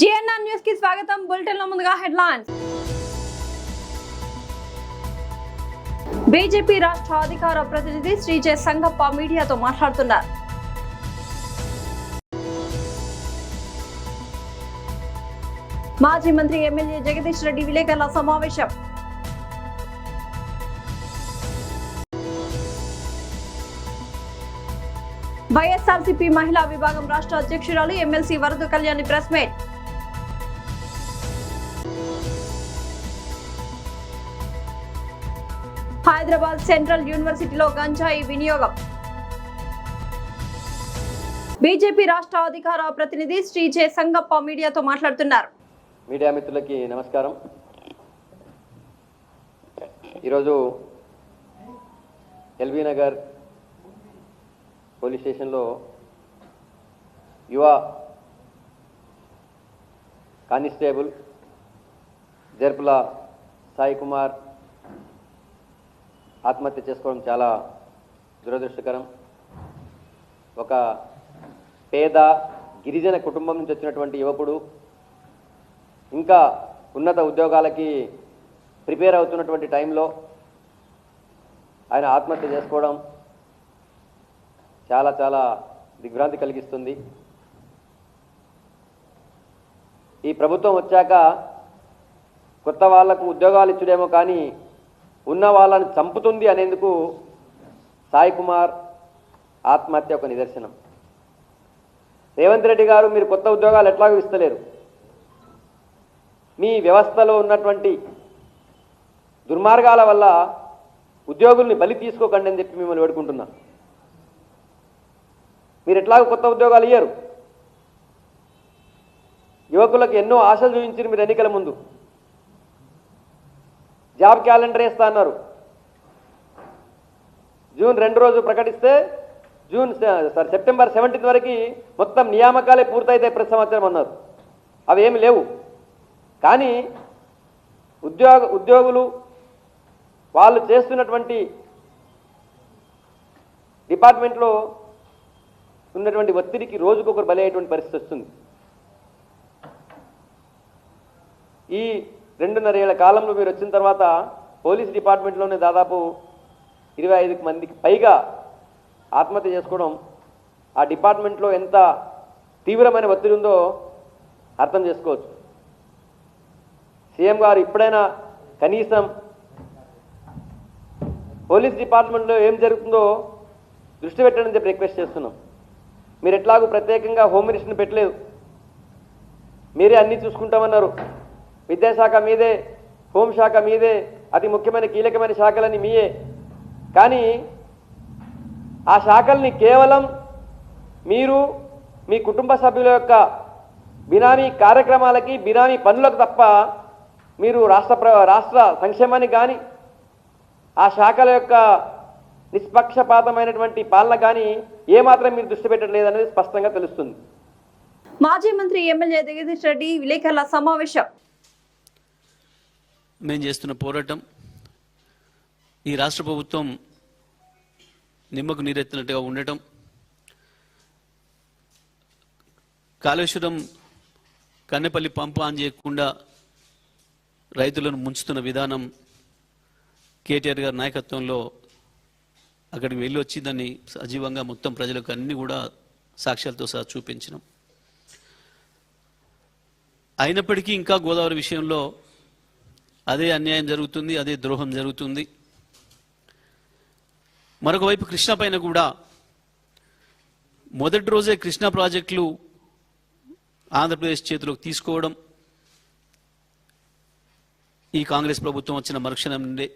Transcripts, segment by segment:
GNR news కి స్వాగతం. Bulletin లో ముందుగా హెడ్లైన్స్. బీజేపీ రాష్ట్ర అధికార ప్రతినిధి శ్రీ జె సంగప్ప మీడియాతో మాట్లాడుతున్నారు. మాజీ మంత్రి ఎమ్మెల్యే జగదీష్ రెడ్డి విలేకరుల సమావేశం. వైఎస్ఆర్సీపీ మహిళా విభాగం రాష్ట్ర అధ్యక్షురాలు ఎమ్మెల్సీ వరద Kalyani press meet. Hyderabad central యూనివర్సిటీలో గంజాయి వినియోగం. బీజేపీ రాష్ట్ర అధికార ప్రతినిధి శ్రీ జె సంగప్ప మీడియాతో మాట్లాడుతున్నారు. మీడియా మిత్రులకి నమస్కారం. ఈరోజు ఎల్బీ నగర్ పోలీస్ స్టేషన్లో యువ కానిస్టేబుల్ జర్పుల సాయి కుమార్ ఆత్మహత్య చేసుకోవడం చాలా దురదృష్టకరం. ఒక పేద గిరిజన కుటుంబం నుంచి వచ్చినటువంటి యువకుడు ఇంకా ఉన్నత ఉద్యోగాలకి ప్రిపేర్ అవుతున్నటువంటి టైంలో ఆయన ఆత్మహత్య చేసుకోవడం చాలా చాలా దిగ్భ్రాంతి కలిగిస్తుంది. ఈ ప్రభుత్వం వచ్చాక కొత్త వాళ్లకు ఉద్యోగాలు ఇచ్చుడేమో కానీ ఉన్న వాళ్ళని చంపుతుంది అనేందుకు సాయి కుమార్ ఆత్మహత్య ఒక నిదర్శనం. రేవంత్ రెడ్డి గారు మీరు కొత్త ఉద్యోగాలు ఎట్లాగో ఇస్తలేరు, మీ వ్యవస్థలో ఉన్నటువంటి దుర్మార్గాల వల్ల ఉద్యోగుల్ని బలి తీసుకోకండి అని చెప్పి మిమ్మల్ని వేడుకుంటున్నా. మీరు ఎట్లాగో కొత్త ఉద్యోగాలు ఇయ్యరు. యువకులకు ఎన్నో ఆశలు చూపించారు మీరు ఎన్నికల ముందు. జాబ్ క్యాలెండర్ వేస్తా అన్నారు. జూన్ 2 రోజు ప్రకటిస్తే సెప్టెంబర్ 17 వరకు మొత్తం నియామకాలే పూర్తయితాయి ప్రతి సంవత్సరం అన్నారు. అవి ఏమి లేవు. కానీ ఉద్యోగులు వాళ్ళు చేస్తున్నటువంటి డిపార్ట్మెంట్లో ఉన్నటువంటి ఒత్తిడికి రోజుకొకరు బలి అయ్యేటువంటి పరిస్థితి వస్తుంది. ఈ 2.5 ఏళ్ల కాలంలో మీరు వచ్చిన తర్వాత పోలీస్ డిపార్ట్మెంట్లోనే దాదాపు 25 మందికి పైగా ఆత్మహత్య చేసుకోవడం ఆ డిపార్ట్మెంట్లో ఎంత తీవ్రమైన ఒత్తిడి ఉందో అర్థం చేసుకోవచ్చు. సీఎం గారు ఇప్పుడైనా కనీసం పోలీస్ డిపార్ట్మెంట్లో ఏం జరుగుతుందో దృష్టి పెట్టండి చెప్పి రిక్వెస్ట్ చేస్తున్నాం. మీరు ఎట్లాగూ ప్రత్యేకంగా హోమ్ మినిస్టర్ని పెట్టలేదు, మీరే అన్నీ చూసుకుంటామన్నారు. విద్యాశాఖ మీదే, హోంశాఖ మీదే, అతి ముఖ్యమైన కీలకమైన శాఖలన్నీ మీయే. కానీ ఆ శాఖల్ని కేవలం మీరు మీ కుటుంబ సభ్యుల యొక్క బినామీ కార్యక్రమాలకి, బినామీ పనులకు తప్ప మీరు రాష్ట్ర సంక్షేమానికి కానీ ఆ శాఖల యొక్క నిష్పక్షపాతమైనటువంటి పాలన కానీ ఏమాత్రం మీరు దృష్టి పెట్టట్లేదు అనేది స్పష్టంగా తెలుస్తుంది. మాజీ మంత్రి ఎమ్మెల్యే జగదీష్ రెడ్డి విలేకరుల సమావేశం. మేము చేస్తున్న పోరాటం ఈ రాష్ట్ర ప్రభుత్వం నిమ్మకు నీరెత్తినట్టుగా ఉండటం, కాళేశ్వరం కన్నెపల్లి పంపు ఆన్ చేయకుండా రైతులను ముంచుతున్న విధానం కేటీఆర్ గారి నాయకత్వంలో అక్కడికి వెళ్ళి వచ్చి దాన్ని సజీవంగా మొత్తం ప్రజలకు అన్ని కూడా సాక్ష్యాలతో సహా చూపించినాం. అయినప్పటికీ ఇంకా గోదావరి విషయంలో అదే అన్యాయం జరుగుతుంది, అదే ద్రోహం జరుగుతుంది. మరొక వైపు కృష్ణా పైన కూడా మొదటి రోజే కృష్ణా ప్రాజెక్టులు ఆంధ్రప్రదేశ్ చేతిలోకి తీసుకోవడం ఈ కాంగ్రెస్ ప్రభుత్వం వచ్చిన మరుక్షణం నుండే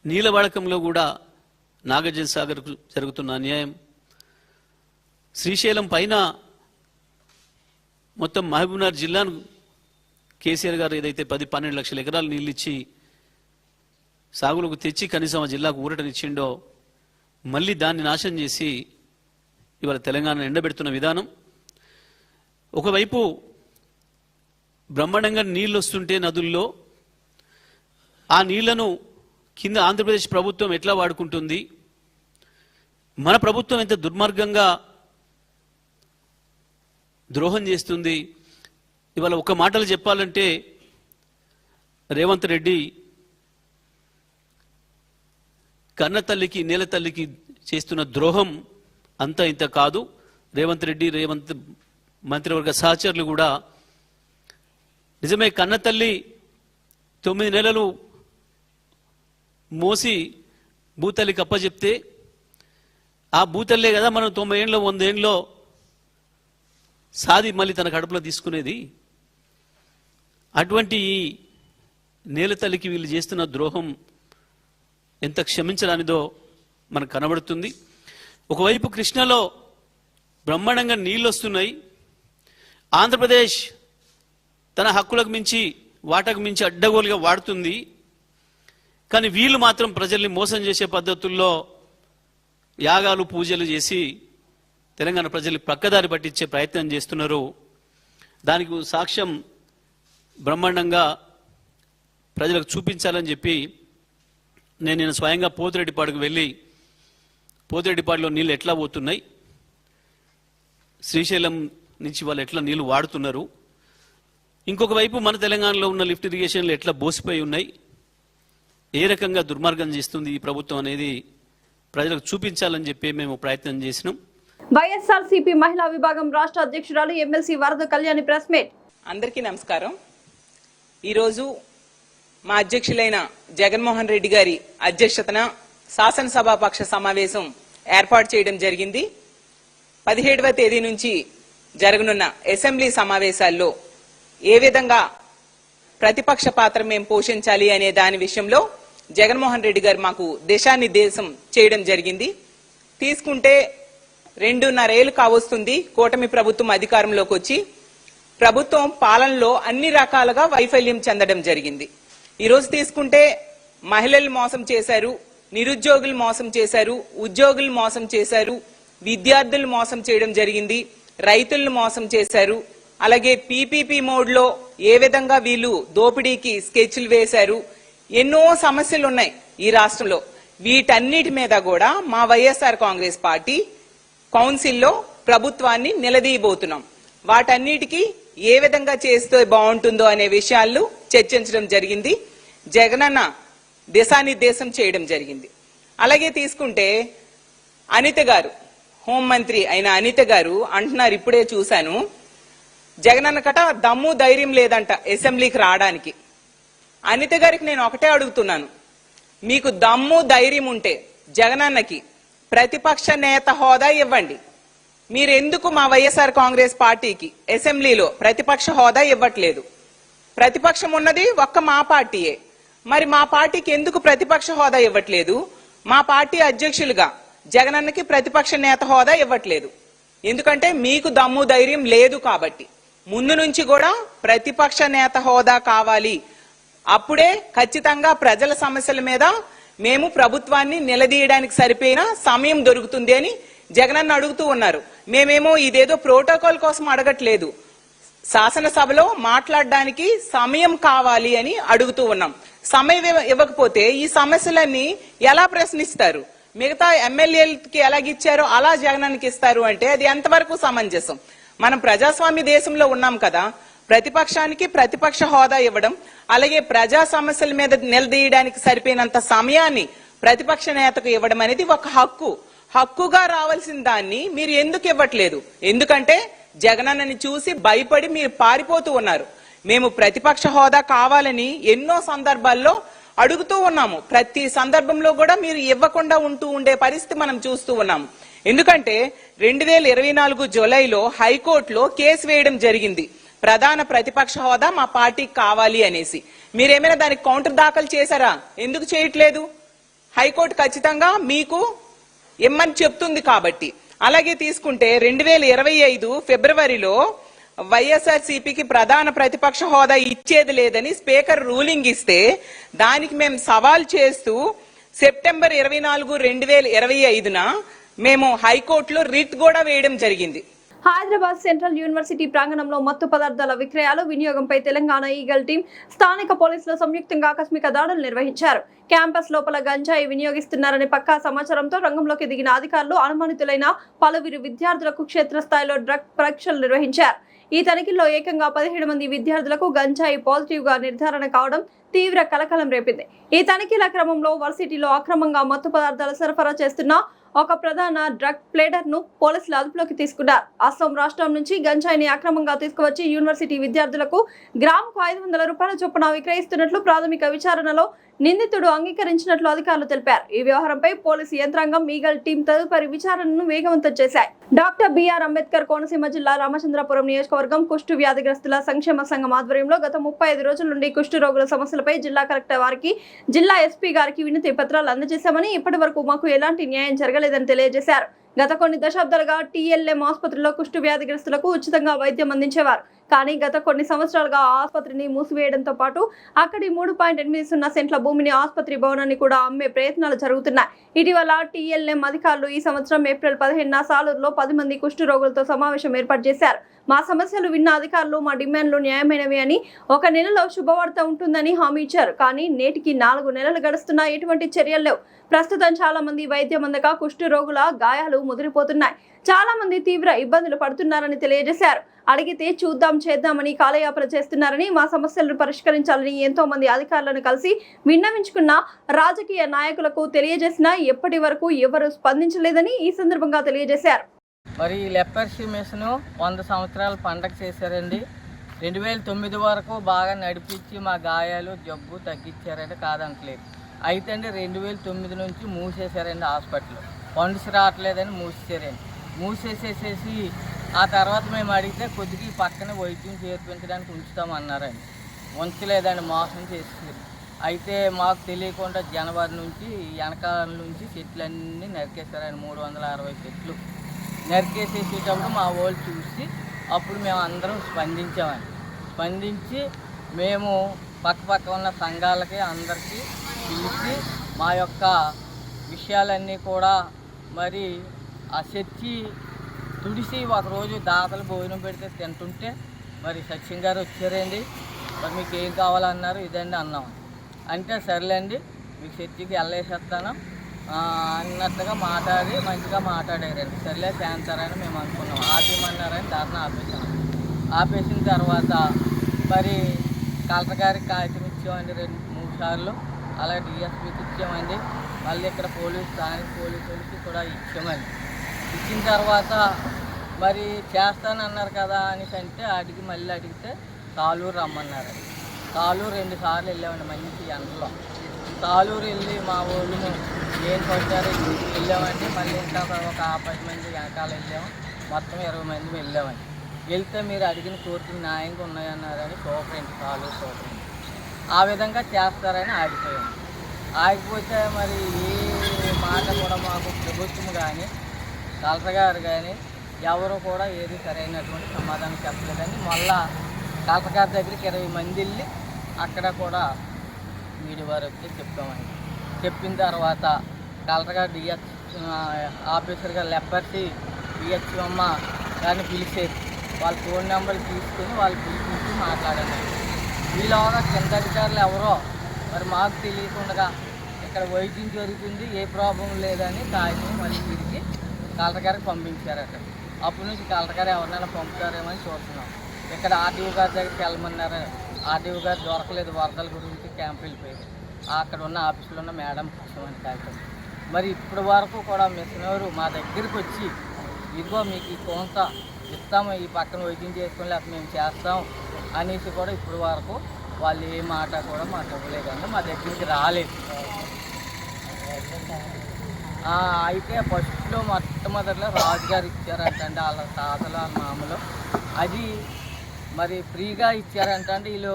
నీళ్ల వాడకంలో కూడా నాగార్జున సాగర్కు జరుగుతున్న అన్యాయం, శ్రీశైలం పైన మొత్తం మహబూబ్నగర్ జిల్లాను కేసీఆర్ గారు ఏదైతే 10-12 లక్షల ఎకరాలు నీళ్ళు ఇచ్చి సాగులకు తెచ్చి కనీసం ఆ జిల్లాకు ఊరటనిచ్చిండో మళ్ళీ దాన్ని నాశనం చేసి ఇవాళ తెలంగాణ ఎండబెడుతున్న విధానం. ఒకవైపు బ్రహ్మాండంగా నీళ్ళు వస్తుంటే నదుల్లో ఆ నీళ్లను కింద ఆంధ్రప్రదేశ్ ప్రభుత్వం ఎట్లా వాడుకుంటుంది, మన ప్రభుత్వం ఎంత దుర్మార్గంగా ద్రోహం చేస్తుంది. ఇవాళ ఒక మాటలు చెప్పాలంటే రేవంత్ రెడ్డి కన్న తల్లికి నేల తల్లికి చేస్తున్న ద్రోహం అంత ఇంత కాదు. రేవంత్ మంత్రివర్గ సహచరులు కూడా నిజమే కన్న తల్లి 9 నెలలు మోసి భూతల్లికి అప్పచెప్తే ఆ భూతల్లే కదా మనం 90 ఏళ్ళలో 100 ఏళ్ళలో సాది మళ్ళీ తన కడుపులో తీసుకునేది. అటువంటి ఈ నేల తల్లికి వీళ్ళు చేస్తున్న ద్రోహం ఎంత క్షమించడానిదో మనకు కనబడుతుంది. ఒకవైపు కృష్ణలో బ్రహ్మాండంగా నీళ్ళు వస్తున్నాయి. ఆంధ్రప్రదేశ్ తన హక్కులకు మించి వాటకు మించి అడ్డగోలుగా వాడుతుంది. కానీ వీళ్ళు మాత్రం ప్రజల్ని మోసం చేసే పద్ధతుల్లో యాగాలు పూజలు చేసి తెలంగాణ ప్రజల్ని పక్కదారి పట్టించే ప్రయత్నం చేస్తున్నారు. దానికి సాక్ష్యం బ్రహ్మాండంగా ప్రజలకు చూపించాలని చెప్పి నేను స్వయంగా పోతిరెడ్డిపాడుకు వెళ్ళి పోతిరెడ్డిపాడులో నీళ్ళు ఎట్లా పోతున్నాయి, శ్రీశైలం నుంచి వాళ్ళు ఎట్లా నీళ్లు వాడుతున్నారు, ఇంకొక వైపు మన తెలంగాణలో ఉన్న లిఫ్ట్ ఇరిగేషన్లు ఎట్లా బోసిపోయి ఉన్నాయి, ఏ రకంగా దుర్మార్గం చేస్తుంది ఈ ప్రభుత్వం అనేది ప్రజలకు చూపించాలని చెప్పి మేము ప్రయత్నం చేసినాం. వైఎస్ఆర్సీపీ మహిళా విభాగం రాష్ట్ర అధ్యక్షురాలు ఎమ్మెల్సీ వరద కళ్యాణి ప్రెస్ మీట్. అందరికీ నమస్కారం. ఈరోజు మా అధ్యక్షులైన జగన్మోహన్ రెడ్డి గారి అధ్యక్షతన శాసనసభాపక్ష సమావేశం ఏర్పాటు చేయడం జరిగింది. 17వ తేదీ నుంచి జరగనున్న అసెంబ్లీ సమావేశాల్లో ఏ విధంగా ప్రతిపక్ష పాత్ర మేము పోషించాలి అనే దాని విషయంలో జగన్మోహన్ రెడ్డి గారు మాకు దిశానిర్దేశం చేయడం జరిగింది. తీసుకుంటే 2.5 ఏళ్లు కావస్తుంది కూటమి ప్రభుత్వం అధికారంలోకి వచ్చి. ప్రభుత్వం పాలనలో అన్ని రకాలుగా వైఫల్యం చెందడం జరిగింది. ఈరోజు తీసుకుంటే మహిళలు మోసం చేశారు, నిరుద్యోగులు మోసం చేశారు, ఉద్యోగులు మోసం చేశారు, విద్యార్థులు మోసం చేయడం జరిగింది, రైతులను మోసం చేశారు. అలాగే పీపీపీ మోడ్ లో ఏ విధంగా వీళ్ళు దోపిడీకి స్కెచ్లు వేశారు. ఎన్నో సమస్యలు ఉన్నాయి ఈ రాష్ట్రంలో. వీటన్నిటి మీద కూడా మా వైఎస్ఆర్ కాంగ్రెస్ పార్టీ కౌన్సిల్లో ప్రభుత్వాన్ని నిలదీయబోతున్నాం. వాటన్నిటికీ ఏ విధంగా చేస్తే బాగుంటుందో అనే విషయాలు చర్చించడం జరిగింది. జగనన్న దిశానిర్దేశం చేయడం జరిగింది. అలాగే తీసుకుంటే అనిత గారు, హోంమంత్రి అయిన అనిత గారు అంటున్నారు, ఇప్పుడే చూశాను, జగనన్నకట దమ్ము ధైర్యం లేదంట అసెంబ్లీకి రావడానికి. అనిత గారికి నేను ఒకటే అడుగుతున్నాను, మీకు దమ్ము ధైర్యం ఉంటే జగనన్నకి ప్రతిపక్ష నేత హోదా ఇవ్వండి. మీరెందుకు మా వైఎస్ఆర్ కాంగ్రెస్ పార్టీకి అసెంబ్లీలో ప్రతిపక్ష హోదా ఇవ్వట్లేదు? ప్రతిపక్షం ఉన్నది ఒక్క మా పార్టీయే. మరి మా పార్టీకి ఎందుకు ప్రతిపక్ష హోదా ఇవ్వట్లేదు? మా పార్టీ అధ్యక్షులుగా జగనన్నకి ప్రతిపక్ష నేత హోదా ఇవ్వట్లేదు. ఎందుకంటే మీకు దమ్ము ధైర్యం లేదు కాబట్టి. ముందు నుంచి కూడా ప్రతిపక్ష నేత హోదా కావాలి. అప్పుడే ఖచ్చితంగా ప్రజల సమస్యల మీద మేము ప్రభుత్వాన్ని నిలదీయడానికి సరిపోయిన సమయం దొరుకుతుంది అని జగనన్న అడుగుతూ ఉన్నారు. మేమేమో ఇదేదో ప్రోటోకాల్ కోసం అడగట్లేదు, శాసనసభలో మాట్లాడడానికి సమయం కావాలి అని అడుగుతూ ఉన్నాం. సమయం ఇవ్వకపోతే ఈ సమస్యలన్నీ ఎలా ప్రశ్నిస్తారు? మిగతా ఎమ్మెల్యేలకి ఎలాగిచ్చారో అలా జగనన్నకి ఇస్తారు అంటే అది ఎంతవరకు సమంజసం? మనం ప్రజాస్వామ్య దేశంలో ఉన్నాం కదా. ప్రతిపక్షానికి ప్రతిపక్ష హోదా ఇవ్వడం, అలాగే ప్రజా సమస్యల మీద నిలదీయడానికి సరిపోయినంత సమయాన్ని ప్రతిపక్ష నేతకు ఇవ్వడం అనేది ఒక హక్కుగా రావాల్సిన దాన్ని మీరు ఎందుకు ఇవ్వట్లేదు? ఎందుకంటే జగనన్నని చూసి భయపడి మీరు పారిపోతూ ఉన్నారు. మేము ప్రతిపక్ష హోదా కావాలని ఎన్నో సందర్భాల్లో అడుగుతూ ఉన్నాము. ప్రతి సందర్భంలో కూడా మీరు ఇవ్వకుండా ఉండే పరిస్థితి మనం చూస్తూ ఉన్నాము. ఎందుకంటే 2024 జూలైలో హైకోర్టులో కేసు వేయడం జరిగింది, ప్రధాన ప్రతిపక్ష హోదా మా పార్టీకి కావాలి అనేసి. మీరేమైనా దానికి కౌంటర్ దాఖలు చేశారా? ఎందుకు చేయట్లేదు? హైకోర్టు ఖచ్చితంగా మీకు ఇమ్మని చెప్తుంది కాబట్టి. అలాగే తీసుకుంటే 2025 ఫిబ్రవరిలో వైఎస్ఆర్సీపీకి ప్రధాన ప్రతిపక్ష హోదా ఇచ్చేది లేదని స్పీకర్ రూలింగ్ ఇస్తే దానికి మేము సవాల్ చేస్తూ సెప్టెంబర్ 24, 2025న మేము హైకోర్టులో రిట్ కూడా వేయడం జరిగింది. హైదరాబాద్ సెంట్రల్ యూనివర్సిటీ ప్రాంగణంలో మత్తు పదార్థాల విక్రయాలు వినియోగంపై తెలంగాణ ఈగల్ టీం స్థానిక పోలీసులు సంయుక్తంగా ఆకస్మిక దాడులు నిర్వహించారు. క్యాంపస్ లోపల గంజాయి వినియోగిస్తున్నారనే పక్కా సమాచారంతో రంగంలోకి దిగిన అధికారులు అనుమానితులైన పలువురు విద్యార్థులకు క్షేత్రస్థాయిలో డ్రగ్ పరీక్షలు నిర్వహించారు. ఈ తనిఖీల్లో ఏకంగా 17 మంది విద్యార్థులకు గంజాయి పాజిటివ్ గా నిర్ధారణ కావడం తీవ్ర కలకలం రేపింది. ఈ తనిఖీల క్రమంలో వర్సిటీలో అక్రమంగా మత్తు పదార్థాలు సరఫరా చేస్తున్న ఒక ప్రధాన డ్రగ్ ప్లేడర్ ను పోలీసులు అదుపులోకి తీసుకున్నారు. అస్సాం రాష్ట్రం నుంచి గంజాయిని అక్రమంగా తీసుకువచ్చి యూనివర్సిటీ విద్యార్థులకు గ్రాముకు 500 రూపాయల చొప్పున విక్రయిస్తున్నట్లు ప్రాథమిక విచారణలో నిందితుడు అంగీకరించినట్లు అధికారులు తెలిపారు. ఈ వ్యవహారంపై పోలీసు యంత్రాంగం ఈగల్ టీం తదుపరి విచారణను వేగవంతం చేశాయి. డాక్టర్ బిఆర్ అంబేద్కర్ కోనసీమ జిల్లా రామచంద్రపురం నియోజకవర్గం కుష్టు వ్యాధిగ్రస్తుల సంక్షేమ సంఘం ఆధ్వర్యంలో గత 35 రోజుల నుండి కుష్టు రోగుల సమస్యలపై జిల్లా కలెక్టర్ వారికి, జిల్లా ఎస్పీ గారికి వినతి పత్రాలు అందజేశామని, ఇప్పటి వరకు మాకు ఎలాంటి న్యాయం జరగలేదని తెలియజేశారు. గత కొన్ని దశాబ్దాలుగా టీఎల్ఎం ఆసుపత్రిలో కుష్టు వ్యాధిగ్రస్తులకు ఉచితంగా వైద్యం అందించేవారు. కానీ గత కొన్ని సంవత్సరాలుగా ఆ ఆసుపత్రిని మూసివేయడంతో పాటు అక్కడి 3.80 సెంట్ల భూమిని ఆసుపత్రి భవనాన్ని కూడా అమ్మే ప్రయత్నాలు జరుగుతున్నాయి. ఇటీవల టీఎల్ఎం అధికారులు ఈ సంవత్సరం ఏప్రిల్ 15న సాలూరులో 10 మంది కుష్టు రోగులతో సమావేశం ఏర్పాటు చేశారు. మా సమస్యలు విన్న అధికారులు మా డిమాండ్లు న్యాయమైనవి అని, 1 నెలలో శుభవార్త ఉంటుందని హామీ ఇచ్చారు. కానీ నేటికి 4 నెలలు గడుస్తున్నా ఎటువంటి చర్యలు లేవు. ప్రస్తుతం చాలా మంది వైద్యం అందక కుష్టు రోగుల గాయాలు ముదిరిపోతున్నాయి. చాలా మంది తీవ్ర ఇబ్బందులు పడుతున్నారని తెలియజేశారు. అడిగితే చూద్దాం చేద్దామని కాలయాపన చేస్తున్నారని, మా సమస్యలను పరిష్కరించాలని ఎంతో మంది అధికారులను కలిసి విన్నవించుకున్న రాజకీయ నాయకులకు తెలియజేసినా ఎప్పటి వరకు ఎవరు స్పందించలేదని ఈ సందర్భంగా తెలియజేశారు. మరి ఈ లెపర్సీ మిషన్ 100 సంవత్సరాల పండగ చేశారండి. 2009 వరకు బాగా నడిపించి మా గాయాలు జబ్బు తగ్గించారంటే కాదంటలేదు. అయితే అండి 2009 నుంచి మూసేశారండి హాస్పిటల్. ఫండ్స్ రావట్లేదని మూసేశారండి. మూసేసేసేసి ఆ తర్వాత మేము అడిగితే కొద్దిగా పక్కన వైద్యం చేర్పించడానికి ఉంచుతామన్నారండి. ఉంచలేదండి, మోసం చేసేసారు. అయితే మాకు తెలియకుండా జనవరి నుంచి వెనకాల నుంచి చెట్లన్నీ నరికేశారండి. 360 చెట్లు నరికేసేసేటప్పుడు మా వాళ్ళు చూసి అప్పుడు మేము అందరం స్పందించామండి. స్పందించి మేము పక్క ఉన్న సంఘాలకి అందరికీ పిలిచి మా యొక్క విషయాలన్నీ కూడా మరి ఆ చర్చి తుడిసి ఒకరోజు దాతలు భోజనం పెడితే తింటుంటే మరి సత్యం గారు వచ్చారండి. మరి మీకు ఏం కావాలన్నారు, ఇదండి అన్నాం. అంటే సర్లేండి మీకు చర్చికి వెళ్ళేసేస్తాను అన్నట్టుగా మాట్లాడి మంచిగా మాట్లాడారండి. సర్లే చేస్తారని మేము అనుకున్నాం. ఆపేయమన్నారని దాన్ని ఆపేసాము. ఆపేసిన తర్వాత మరి కలెక్టర్ గారికి కాగితం ఇచ్చామండి 2-3 సార్లు. అలాగే డిఎస్పీకి ఇచ్చామండి. మళ్ళీ ఇక్కడ స్థానిక పోలీసులకి కూడా ఇచ్చామండి. ఇచ్చిన తర్వాత మరి చేస్తానన్నారు కదా అనేసి అంటే మళ్ళీ అడిగితే తాళూరు రమ్మన్నారండి. తాళూరు 2 సార్లు వెళ్ళామండి మంచి ఎండలో. తాళూరు వెళ్ళి మా ఊళ్ళు ఏం కొట్టారు వెళ్ళామండి. మళ్ళీ ఇంకా ఒక 10 మంది వెనకాల వెళ్ళాము. మొత్తం 20 మంది వెళ్ళామండి. వెళ్తే మీరు అడిగిన కోరికలు న్యాయంగా ఉన్నాయన్నారని తాళూరు సూపరింట్ ఆ విధంగా చేస్తారని ఆగిపోయాము. ఆగిపోతే మరి ఏ మాట కూడా మాకు ప్రభుత్వం కానీ కలెక్టర్ గారు కానీ ఎవరు కూడా ఏది సరైనటువంటి సమాధానం చెప్పలేదని మళ్ళా కలెక్టర్ గారి దగ్గరికి 20 మంది వెళ్ళి అక్కడ కూడా మీడియా వారు వచ్చి చెప్పామండి. చెప్పిన తర్వాత కలెక్టర్ గారు ఆఫీసర్ గారు లెపర్సీ డిహెచ్ఎమ్మ గారిని పిలిచేది. వాళ్ళ ఫోన్ నెంబర్లు తీసుకుని వాళ్ళు పిలిపించి మాట్లాడారు. వీళ్ళగా కింద అధికారులు ఎవరో మరి మాకు తెలియకుండా ఇక్కడ వైద్యం జరుగుతుంది, ఏ ప్రాబ్లం లేదని కాగితం మళ్ళీ తిరిగి కలెక్టర్ గారికి పంపించారట. అప్పటి నుంచి కలెక్టర్ గారు ఎవరినైనా పంపుతారేమో అని చూస్తున్నాం. ఇక్కడ ఆర్డీఓ గారి దగ్గరికి వెళ్ళమన్నారు. ఆర్డీఓ గారు దొరకలేదు, వరదల గురించి క్యాంప్ వెళ్ళిపోయింది. అక్కడ ఉన్న ఆఫీసులో ఉన్న మేడం ఇచ్చామని కాగితం. మరి ఇప్పటి వరకు కూడా మిషనరు మా దగ్గరికి వచ్చి ఇదిగో మీకు ఈ కొంత ఇస్తాము, ఈ పక్కన వైద్యం చేసుకుని లేకపోతే మేము చేస్తాం అనేసి కూడా ఇప్పటి వరకు వాళ్ళు ఏ మాట కూడా మాకు ఇవ్వలేదండి, మా దగ్గరికి రాలేదు. అయితే ఫస్ట్లో మొట్టమొదటిలో రాజుగారు ఇచ్చారంటండి వాళ్ళ తాతలు వాళ్ళ మామూలు. అది మరి ఫ్రీగా ఇచ్చారంటే వీళ్ళు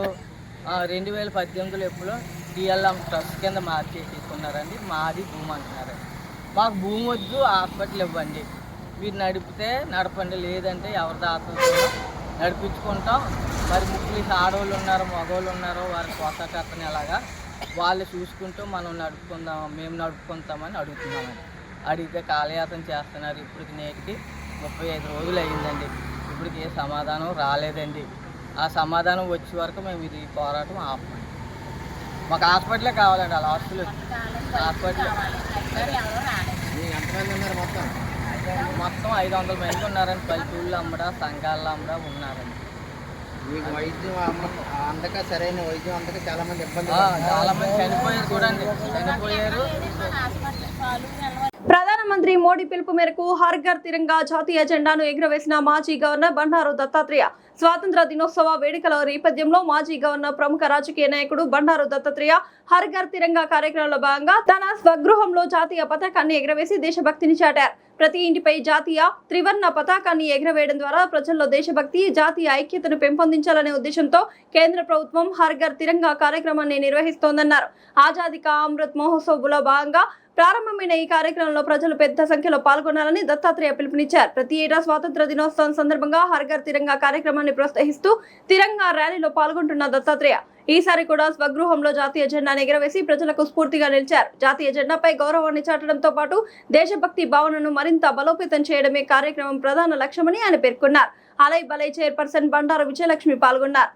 2018లో ఎప్పుడో టీఎల్ఎం ట్రస్ట్ కింద మార్చేసి తీసుకున్నారండి. మాది భూమి అంటున్నారండి. మాకు భూమి వద్దు, హాస్పిటల్ ఇవ్వండి, మీరు నడిపితే నడపండి, లేదంటే ఎవరి దాతలతో నడిపించుకుంటాం. మరి ముఖ్యులు ఆడవాళ్ళు ఉన్నారు, మగవాళ్ళు ఉన్నారు, వారి పోషకర్తని ఎలాగా వాళ్ళు చూసుకుంటూ మనం నడుపుకుందాం, మేము నడుపుకుంటామని అడుగుతున్నామని. అడిగితే కాలయాత్ర చేస్తున్నారు. ఇప్పటికి నేటికి 35 రోజులు అయ్యిందండి. ఇప్పటికి ఏ సమాధానం రాలేదండి. ఆ సమాధానం వచ్చే వరకు మేము ఇది పోరాటం ఆపం. మాకు హాస్పిటలే కావాలండి. అలా హాస్పిటల్ ఎంతమంది ఉన్నారు మొత్తం 500 మంది ఉన్నారండి. పల్లెటూళ్ళు అమ్మడా, సంఘాల్లో అమ్మడా ఉన్నారండి. మీకు వైద్యం అందక, సరైన వైద్యం అందక చాలా మంది ఇబ్బంది చాలా మంది చనిపోయారు చూడండి, చనిపోయారు. ప్రధానమంత్రి మోడీ పిలుపు మేరకు హర్ ఘర్ తిరంగా జాతీయ జెండాను ఎగురవేసిన మాజీ గవర్నర్ బండారు దత్తాత్రేయ స్వాతంత్ర దినోత్సవ వేడుకల నేపథ్యంలో మాజీ గవర్నర్ ప్రముఖ రాజకీయ నాయకుడు బండారు దత్తాత్రేయ హర్ ఘర్ తిరంగా కార్యక్రమంలో భాగంగా తన స్వగృహంలో జాతీయ పతాకాన్ని ఎగురవేసి దేశభక్తిని చాటారు. ప్రతి ఇంటిపై జాతీయ త్రివర్ణ పతాకాన్ని ఎగురవేయడం ద్వారా ప్రజల్లో దేశభక్తి, జాతీయ ఐక్యతను పెంపొందించాలనే ఉద్దేశంతో కేంద్ర ప్రభుత్వం హర్ ఘర్ తిరంగా కార్యక్రమాన్ని నిర్వహిస్తోందన్నారు. ఆజాదీ కా అమృత్ మహోత్సవ్లో భాగంగా ప్రారంభమైన ఈ కార్యక్రమంలో ప్రజలు పెద్ద సంఖ్యలో పాల్గొనాలని దత్తాత్రేయ పిలుపునిచ్చారు. ప్రతి ఏటా స్వాతంత్ర దినోత్సవం సందర్భంగా హర్ ఘర్ తిరంగా కార్యక్రమాన్ని ప్రోత్సహిస్తూ తిరంగా ర్యాలీలో పాల్గొంటున్న దత్తాత్రేయ ఈసారి కూడా స్వగృహంలో జాతీయ జెండాను ఎగురవేసి ప్రజలకు స్ఫూర్తిగా నిలిచారు. జాతీయ జెండాపై గౌరవాన్ని చాటడంతో పాటు దేశభక్తి భావనను మరింత బలోపేతం చేయడమే కార్యక్రమం ప్రధాన లక్ష్యమని ఆయన పేర్కొన్నారు. అలై బలై చైర్పర్సన్ బండారు విజయలక్ష్మి పాల్గొన్నారు.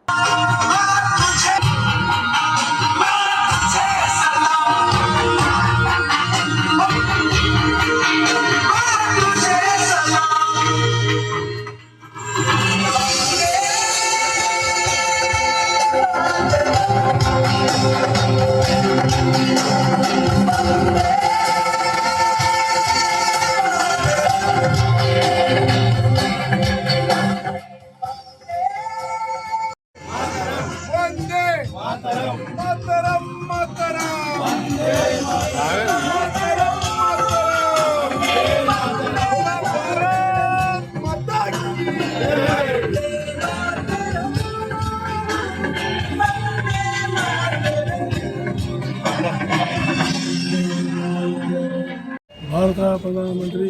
భారత ప్రధానమంత్రి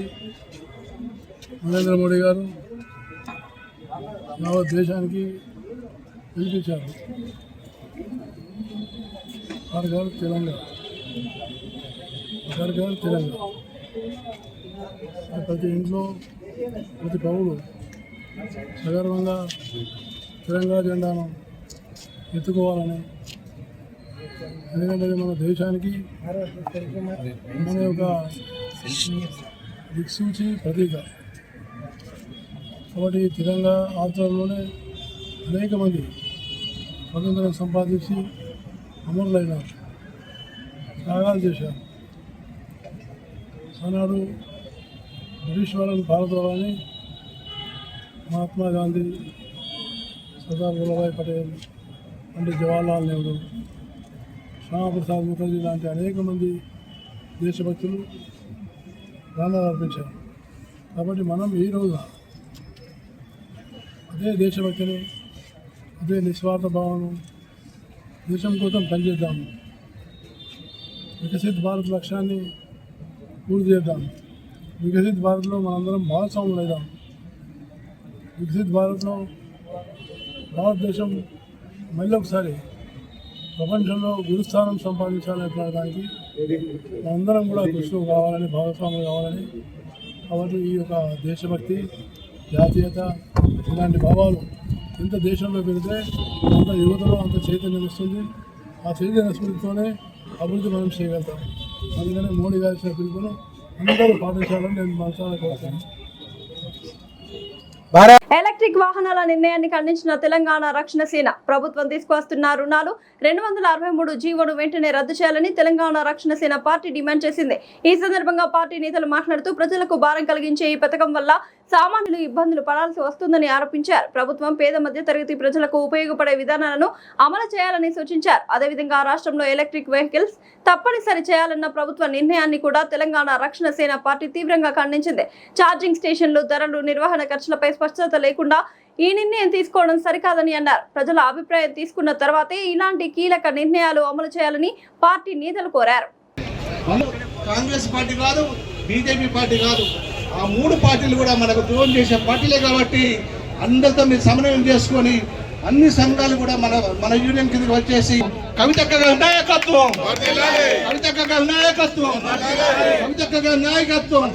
నరేంద్ర మోడీ గారు యావత్ దేశానికి పిలిపించారు. హర్ ఘర్ తిరంగా, హర్ ఘర్ తిరంగా. ప్రతి ఇంట్లో ప్రతి పౌరుడు సగర్వంగా తిరంగా జెండాను ఎత్తుకోవాలని, ఎందుకంటే మన దేశానికి మన యొక్క దిక్సూచి ప్రతీక. కాబట్టి తిరంగా ఆధ్వర్యంలోనే అనేక మంది స్వతంత్రం సంపాదించి అమరులైనారు, త్యాగాలు చేశారు. ఆనాడు బ్రిటిష్ వాళ్ళని భారతదేశాన్ని మహాత్మా గాంధీ, సర్దార్ వల్లభాయ్ పటేల్, పండిత్ జవహర్లాల్ నెహ్రూ, శ్యామప్రసాద్ ముఖర్జీ లాంటి అనేక మంది దేశభక్తులు ప్రాణాలు అర్పించారు. కాబట్టి మనం ఈ రోజున అదే దేశభక్తిని, అదే నిస్వార్థ భావన, దేశం కోసం పనిచేద్దాము. వికసిత్ భారత్ లక్ష్యాన్ని పూర్తి చేద్దాం. వికసిత్ భారత్లో మనందరం భాగస్వాములు అవుదాం. వికసిత్ భారత్లో భారతదేశం మళ్ళీ ఒకసారి ప్రపంచంలో గురుస్థానం సంపాదించాలనే దానికి మనందరం కూడా కృషి కావాలని, భాగస్వాములు కావాలని. కాబట్టి ఈ యొక్క దేశభక్తి, జాతీయత ఇలాంటి భావాలు ఎంత దేశంలో పెడితే అంత యువతలో అంత చైతన్యం వస్తుంది. ఆ చైతన్య స్ఫూర్తితోనే అభివృద్ధి మనం చేయగలుగుతాం. అందుకనే మోడీ గారి ఇచ్చిన పిలుపును అందరూ పాటించాలని నేను మనసారా కోరుతాను. ఎలక్ట్రిక్ వాహనాల నిర్ణయాన్ని ఖండించిన తెలంగాణ రక్షణ సేన ప్రభుత్వం తీసుకువస్తున్న రుణాలు 263 జీవోను వెంటనే రద్దు చేయాలని తెలంగాణ రక్షణ సేన పార్టీ డిమాండ్ చేసింది. ఈ సందర్భంగా పార్టీ నేతలు మాట్లాడుతూ ప్రజలకు భారం కలిగించే ఈ పథకం వల్ల సామాన్యులు ఇబ్బందులు పడాల్సి వస్తుందని ఆరోపించారు. ప్రభుత్వం పేద మధ్య తరగతి ప్రజలకు ఉపయోగపడే విధానాలను అమలు చేయాలని సూచించారు. అదేవిధంగా రాష్ట్రంలో ఎలక్ట్రిక్ వెహికల్స్ తప్పనిసరి చేయాలన్న ప్రభుత్వ నిర్ణయాన్ని కూడా తెలంగాణ రక్షణ సేన పార్టీ తీవ్రంగా ఖండించింది. ఛార్జింగ్ స్టేషన్లు, ధరలు, నిర్వహణ ఖర్చులపై స్పష్టత లేకుండా ఈ నిర్ణయం తీసుకోవడం సరికాదని అన్నారు. ప్రజల అభిప్రాయం తీసుకున్న తర్వాతే ఇలాంటి కీలక నిర్ణయాలు అమలు చేయాలని పార్టీ నేతలు కోరారు. కాంగ్రెస్ పార్టీ కాదు, బీజేపీ పార్టీ కాదు, ఆ మూడు పార్టీలు కూడా మనకు ద్రోహం చేసే పార్టీలే. కాబట్టి అందరితో మీరు సమన్వయం చేసుకొని అన్ని సంఘాలు కూడా మన యూనియన్ కిందకి వచ్చేసి కవితక్క గారి నాయకత్వం, కవితక్క గారి నాయకత్వం, కవితక్క గారి నాయకత్వం.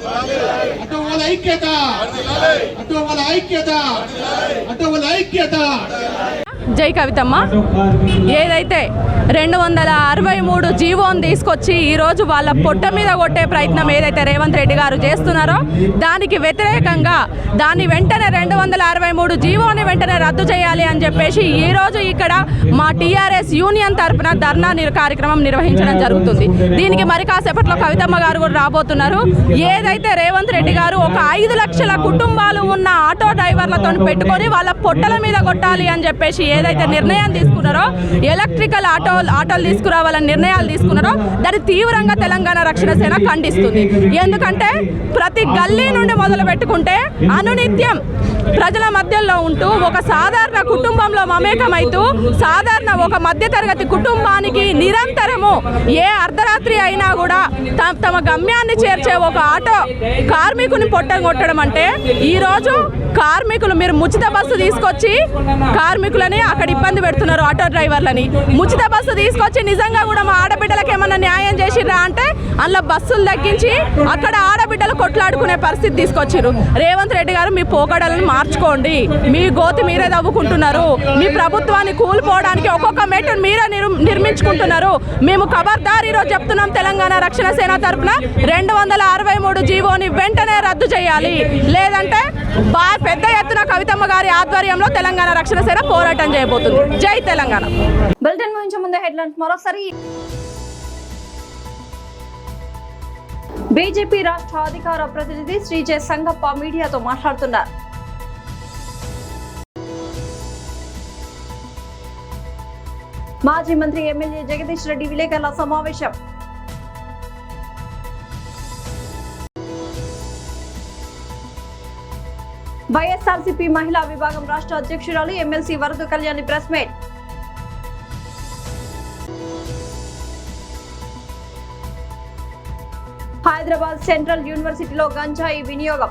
అటు వాళ్ళ ఐక్యత, అటు వాళ్ళ ఐక్యత, అటు వాళ్ళ ఐక్యత. జై కవితమ్మ. ఏదైతే 263 జీవోని తీసుకొచ్చి ఈరోజు వాళ్ళ పొట్ట మీద కొట్టే ప్రయత్నం ఏదైతే రేవంత్ రెడ్డి గారు చేస్తున్నారో దానికి వ్యతిరేకంగా దాన్ని వెంటనే 263 జీవోని వెంటనే రద్దు చేయాలి అని చెప్పేసి ఈరోజు ఇక్కడ మా టీఆర్ఎస్ యూనియన్ తరఫున ధర్నా కార్యక్రమం నిర్వహించడం జరుగుతుంది. దీనికి మరి కాసేపట్లో కవితమ్మ గారు కూడా రాబోతున్నారు. ఏదైతే రేవంత్ రెడ్డి గారు ఒక 5 లక్షల కుటుంబాలు ఉన్న ఆటో డ్రైవర్లతో పెట్టుకొని వాళ్ళ పొట్టల మీద కొట్టాలి అని చెప్పేసి ఏదైతే నిర్ణయం తీసుకున్నారో, ఎలక్ట్రికల్ ఆటోలు తీసుకురావాలని నిర్ణయాలు తీసుకున్నారో దాన్ని తీవ్రంగా తెలంగాణ రక్షణ సేన ఖండిస్తుంది. ఎందుకంటే ప్రతి గల్లీ నుండి మొదలు పెట్టుకుంటే అనునిత్యం ప్రజల మధ్యలో ఉంటూ ఒక సాధారణ కుటుంబంలో మమేకమైతూ సాధారణ ఒక మధ్యతరగతి కుటుంబానికి నిరంతరము ఏ అర్ధరాత్రి అయినా కూడా తమ గమ్యాన్ని చేర్చే ఒక ఆటో కార్మికుని పొట్టగొట్టడం అంటే ఈరోజు కార్మికులు మీరు ఉచిత బస్సు తీసుకొచ్చి కార్మికులని అక్కడ ఇబ్బంది పెడుతున్నారు. ఆటో డ్రైవర్లని ఉచిత బస్సు తీసుకొచ్చి నిజంగా కూడా మా ఆడబిడ్డలకు ఏమన్నా న్యాయం చేసిర్రా అంటే అందులో బస్సులు తగ్గించి అక్కడ ఆడబిడ్డలు కొట్లాడుకునే పరిస్థితి తీసుకొచ్చారు. రేవంత్ రెడ్డి గారు మీ పోకడలను మార్చుకోండి. మీ గోతి మీరే తవ్వుకుంటున్నారు. మీ ప్రభుత్వాన్ని కూలిపోవడానికి ఒక్కొక్క మెట్టును మీరే నిర్మించుకుంటున్నారు. మేము ఖబర్దార్ ఈరోజు చెప్తున్నాం, తెలంగాణ రక్షణ సేన తరఫున 263 జీవోని వెంటనే రద్దు చేయాలి. లేదంటే పెద్ద ఎత్తున కవితమ్మ గారి ఆధ్వర్యంలో తెలంగాణ రక్షణ సేన పోరాటం చేయబోతుంది. జై తెలంగాణ. బులెటిన్ ముగించే ముందే హెడ్లైన్స్ మరోసారి. బీజేపీ రాష్ట్ర అధికార ప్రతినిధి శ్రీజే సంగప్ప మీడియాతో మాట్లాడుతున్నారు. మాజీ మంత్రి ఎమ్మెల్యే జగదీష్ రెడ్డి విలేకరుల సమావేశం. వైఎస్ఆర్సీపీ మహిళా విభాగం రాష్ట్ర అధ్యక్షురాలు ఎమ్మెల్సీ వరద Kalyani press meet. Hyderabad central యూనివర్సిటీలో గంజాయి వినియోగం.